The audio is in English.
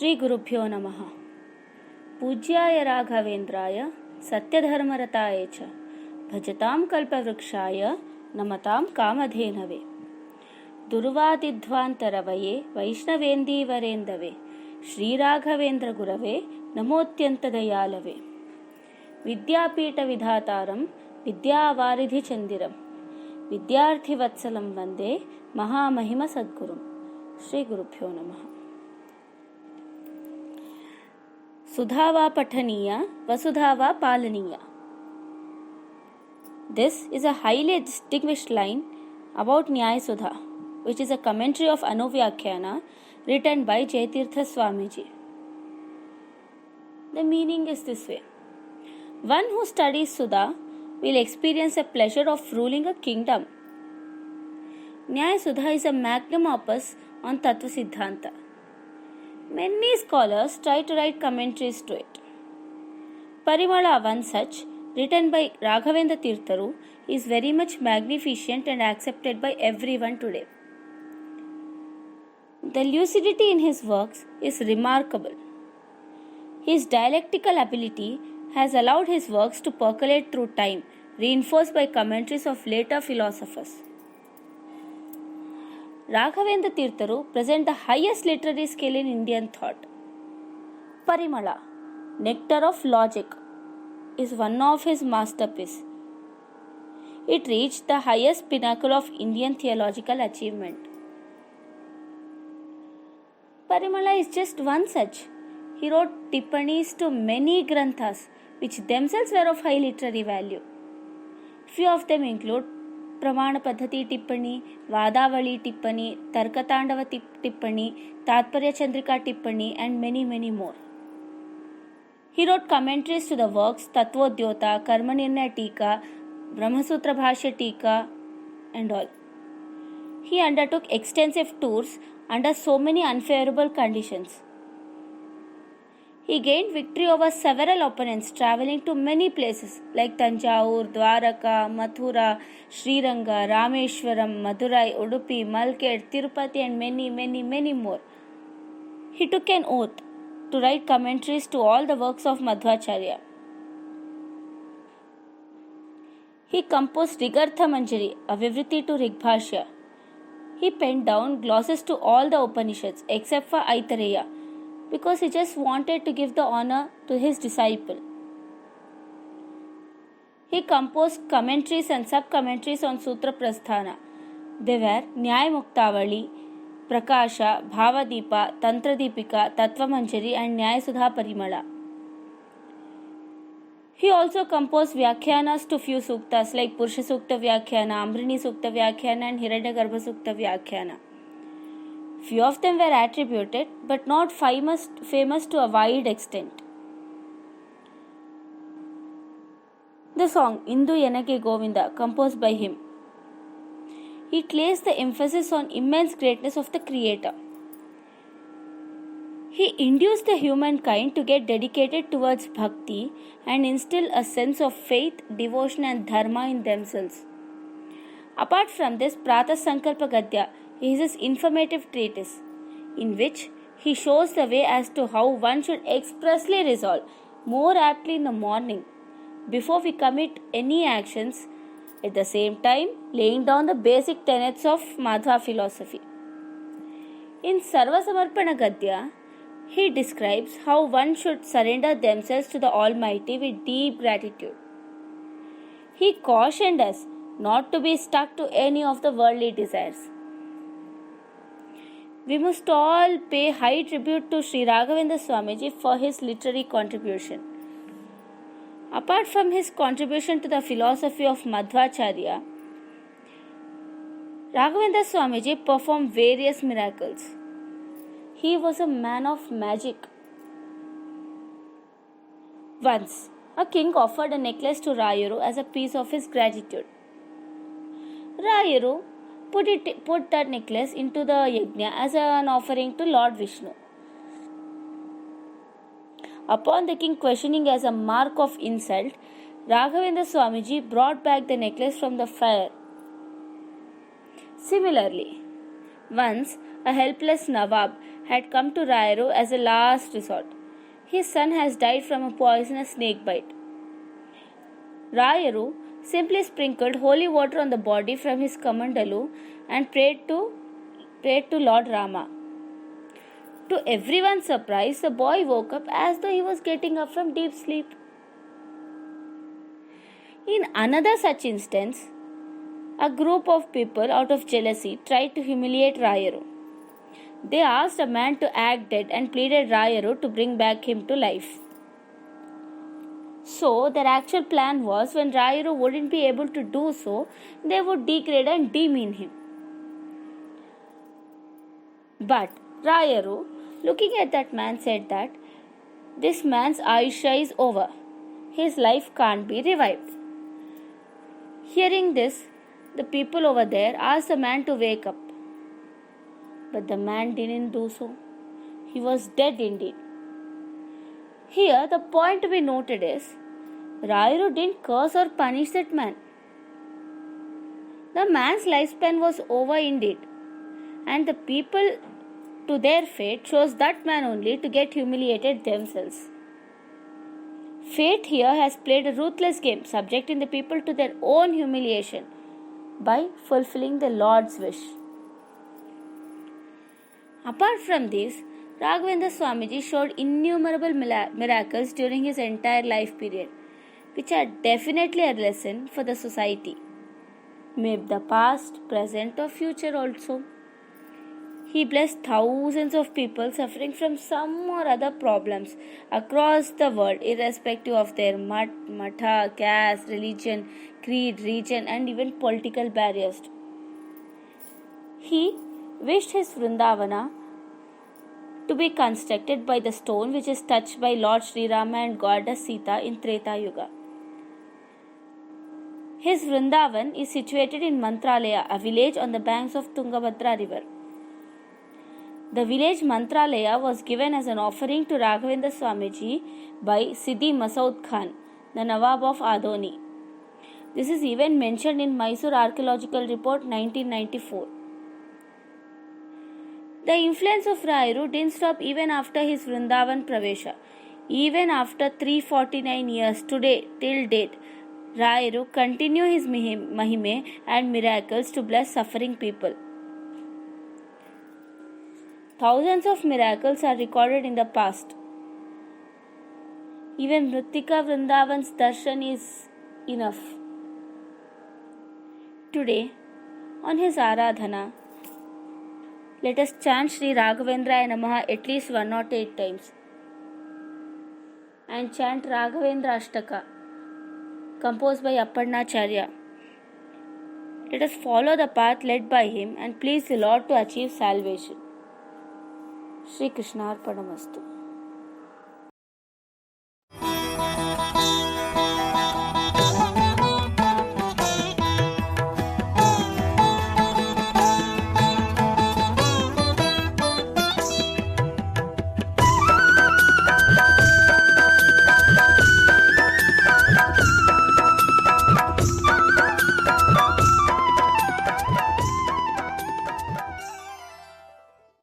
श्री गुरुभ्यो नमः। पूज्याय राघवेन्द्राय सत्यधर्मरताय च भजतां कल्पवृक्षाय नमतां कामधेनवे। दुर्वादिध्वान्तरवये वैष्णवेन्दीवरेन्दवे श्रीराघवेन्द्र गुरवे नमोऽत्यन्तदयालवे। विद्यापीठविधातारं विद्यावारिधिचन्दिरं विद्यार्थिवत्सलं वन्दे महामहिमसद्गुरुं। श्री गुरुभ्यो नमः। सुधा वा पठनीया वसुधा वा पालनीया. This is a highly distinguished line about Nyaya Sudha, which is a commentary of Anuvyakhyana written by Jayatirtha Swamiji. The meaning is this way: one who studies Sudha will experience the pleasure of ruling a kingdom. Nyaya Sudha is a magnum opus on Tattva Siddhanta. Many scholars try to write commentaries to it. Parimala, one such, written by Raghavendra Tirtharu, is very much magnificent and accepted by everyone today. The lucidity in his works is remarkable. His dialectical ability has allowed his works to percolate through time, reinforced by commentaries of later philosophers. Raghavendra Tirtharu present the highest literary scale in Indian thought. Parimala, Nectar of Logic, is one of his masterpieces. It reached the highest pinnacle of Indian theological achievement. Parimala is just one such. He wrote tippanis to many granthas, which themselves were of high literary value. Few of them include प्रमाण पद्धति टिप्पणी, वादावली टिप्पणी, तर्कतांडव टिप्पणी, तात्पर्य चंद्रिका टिप्पणी, and many more. He wrote commentaries to the works Tattvodhyota, Karmanirnaya Tika, Brahmasutra Bhashya Tika, and all. He undertook extensive tours under so many unfavorable conditions. He gained victory over several opponents, traveling to many places like Tanjavur, Dwaraka, Mathura, Sriranga, Rameshwaram, Madurai, Udupi, Malkhed, Tirupati, and many more. He took an oath to write commentaries to all the works of Madhvacharya. He composed Rigartha Manjari, a Vivriti to Rigbhashya. He penned down glosses to all the Upanishads except for Aitareya, because he just wanted to give the honor to his disciple. He composed commentaries and sub-commentaries on Sutra Prasthana. They were Nyaya Muktavali, Prakasha, Bhavadeepa, Tantra Deepika, Tattva Manjari, and Nyaya Sudha Parimala. He also composed Vyakhyanas to few suktas like Purusha Sukta Vyakhyana, Amrini Sukta Vyakhyana, and Hiranyagarbha Sukta Vyakhyana. Few of them were attributed, but not famous to a wide extent. The song Indu Yanake Govinda, composed by him, it lays the emphasis on immense greatness of the Creator. He induced the humankind to get dedicated towards bhakti and instill a sense of faith, devotion, and dharma in themselves. Apart from this, Pratah Sankalpa Gadya is his informative treatise, in which he shows the way as to how one should expressly resolve more aptly in the morning before we commit any actions, at the same time laying down the basic tenets of Madhva philosophy. In Sarva Samarpana Gadya, he describes how one should surrender themselves to the Almighty with deep gratitude. He cautioned us not to be stuck to any of the worldly desires. We must all pay high tribute to Sri Raghavendra Swamiji for his literary contribution. Apart from his contribution to the philosophy of Madhvacharya, Raghavendra Swamiji performed various miracles. He was a man of magic. Once, a king offered a necklace to Rayuru as a piece of his gratitude. Rayuru put that necklace into the yajna as an offering to Lord Vishnu. Upon the king questioning as a mark of insult, Raghavendra Swamiji brought back the necklace from the fire. Similarly, once a helpless Nawab had come to Rayaru as a last resort. His son has died from a poisonous snake bite. Rayaru simply sprinkled holy water on the body from his kamandalu and prayed to Lord Rama. To everyone's surprise, the boy woke up as though he was getting up from deep sleep. In another such instance, a group of people out of jealousy tried to humiliate Rayaru. They asked a man to act dead and pleaded Rayaru to bring back him to life. So, their actual plan was when Rayaru wouldn't be able to do so, they would degrade and demean him. But Rayaru, looking at that man, said that this man's Ayusha is over. His life can't be revived. Hearing this, the people over there asked the man to wake up. But the man didn't do so. He was dead indeed. Here, the point to be noted is, Rayaru didn't curse or punish that man. The man's lifespan was over indeed, and the people to their fate chose that man only to get humiliated themselves. Fate here has played a ruthless game, subjecting the people to their own humiliation by fulfilling the Lord's wish. Apart from this, Raghavendra Swamiji showed innumerable miracles during his entire life period, which are definitely a lesson for the society, maybe the past, present or future also. He blessed thousands of people suffering from some or other problems across the world, irrespective of their matha, caste, religion, creed, region, and even political barriers. He wished his Vrindavana to be constructed by the stone which is touched by Lord Sri Rama and Goddess Sita in Treta Yuga. His Vrindavan is situated in Mantralaya, a village on the banks of Tungabhadra river. The village Mantralaya was given as an offering to Raghavendra Swamiji by Sidi Masood Khan, the Nawab of Adoni. This is even mentioned in Mysore Archaeological Report 1994. The influence of Rayaru didn't stop even after his Vrindavan Pravesha. Even after 349 years today, till date, Rayaru continued his mahime and miracles to bless suffering people. Thousands of miracles are recorded in the past. Even Mritika Vrindavan's darshan is enough. Today, on his Aradhana, let us chant Sri Raghavendra Namaha at least 108 times and chant Raghavendra Ashtaka, composed by Apparnacharya. Let us follow the path led by him and please the Lord to achieve salvation. Shri Krishna Arpanamastu.